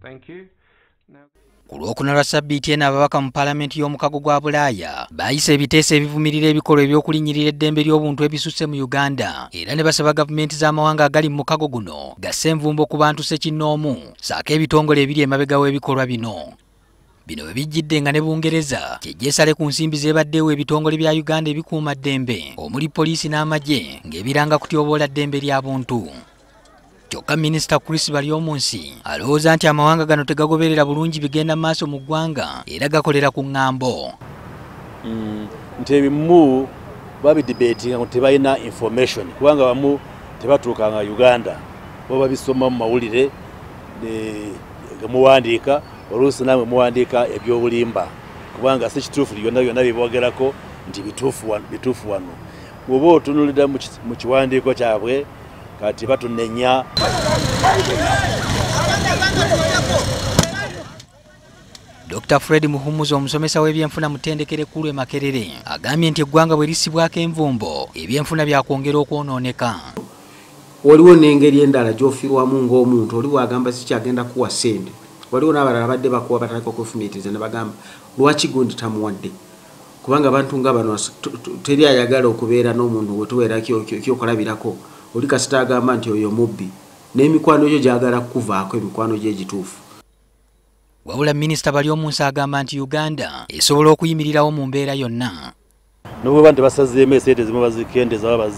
Thank you. Ku Lwokuna lwa Ssabbiiti eno ababaka mu palamenti y'omukago gwa Bulaaya baayisa ebiteeso ebivumirira ebikolwa eby'okulinnyirira eddembe ly'obuntu ebisusse mu Uganda era ne basaba gavumenti z'amawanga agali mu mukago guno gassa envumbo ku bantu ssekinnoomu saako ebitongole ebiri emabega w'ebikolwa bino. Bino bwe bijjidde nga ne Bungereza kyejjeesale ku nsimbi zeebaddeewo ebitongole bya Uganda ebikuuma ddembe omuli poliisi n'amagye ng'ebiranga kutyoboola ddembe ly'abuntu. Kyokka Minisita Chris Baryomunsi alowooza nti amawanga gano tegagoberera bulungi bigenda maaso mu ggwanga era gakolera ku ŋŋambo. Nti ebimu babidibeetinga nti tebalina information kubanga bamu tebatuukanga Uganda bo babisoma mu mawulire muwandiika oluusi namwe muwandiika ebyobulimba kubanga si kituufu byonna byonna biboogerako nti bituufu wano. Bw'oba otunuulira mu kiwandiiko kyabwe kati batunenya. Dr. Fred Muhumuza omusomesa w'ebyenfuna mu ttendekero ekkulu e Makerere agambye nti eggwanga bwe lisibwako envumbo ebyenfuna byakwongera okwonooneka. Waliwo n'engeri endala gy'ofiirwamu ng'omuntu oli bw'agamba sikyagenda kuwa ssente. Waliwo n'abalala badde bakuwa batalika okufumiitiriza ne bagamba lwaki gundi tamuwadde kubanga abantu nga bano teri ayagala okubeera n'omuntu gwe tubeera kyokulabirako oli kasita agamba nti oyo mubbi n'emikwano gyo gyagala kukuvaako emikwano gye egituufu. Wabula Minisita Baryomunsi agamba nti Uganda esobola okuyimirirawo mu mbeera yonna. N'obweba nti basazeemu esente zimu bazikendeza oba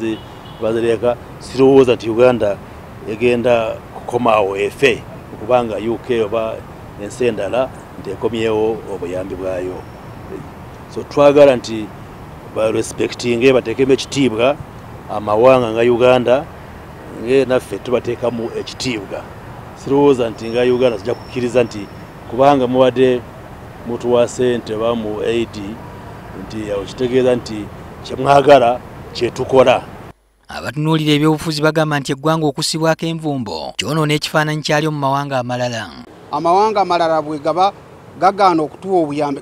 bazireka sirowooza nti Uganda egenda kukomaawo efe okubanga UK oba ensi endala nti ekomyewo obuyambi bwayo. So twagala nti barespectinge bateekemu ekitiibwa amawanga nga Uganda naffe tubateekamu ekitiibwa. Sirowooza nti nga Uganda zijja kukkiriza nti kubanga mubadde mutuwa ssente oba mu aid nti kitegeeza nti kyemwagala kyetukola. Abatunuulira ebyobufuzi bagamba nti eggwanga okusibwako envumbo kyonoona ekifaananyi kyalyo mu mawanga amalala. Amawanga amalala bwe gaba gagaana okutuwa obuyambi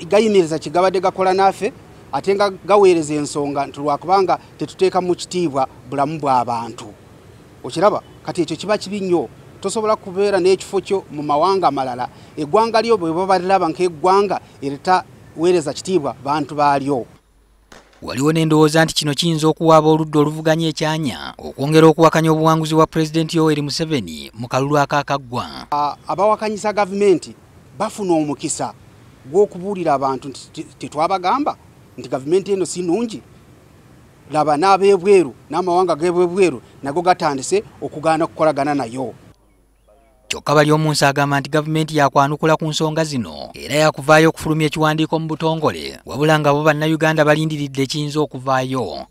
gayimiriza kigabadde gakola naffe ate nga gaweereza ensonga nti lwakubanga tetuteeka mu kitiibwa bulamu bw'abantu. Okiraba kati ekyo kiba kibi nnyo. Tosobola kubeera n'ekifo kyo mu mawanga amalala eggwanga lyo bwe baba baliraba nk'eggwanga eritaweereza kitiibwa bantu baalyo. Waliwo n'endowooza nti kino kiyinza okuwaaba oludda oluvuganya ekyanya okwongera okuwakanya obuwanguzi bwa Pulezidenti Yoweri Museveni mu kalulu akaakaggwa. Abawakanyisa gavumenti bafuna omukisa gw'okubuulira abantu nti tetwabagamba nti gavumenti eno si nnungi. Laba n'ab'ebweru n'amawanga g'ebweru nago gatandise okugaana okukolagana nayo. Kyokka Baryomunsi agamba nti gavumenti yakwanukula ku nsonga zino era yakuvaayo okufulumya ekiwandiiko mu butongole wabula nga bo bannayuganda balindiridde ekiyinza okuvaayo.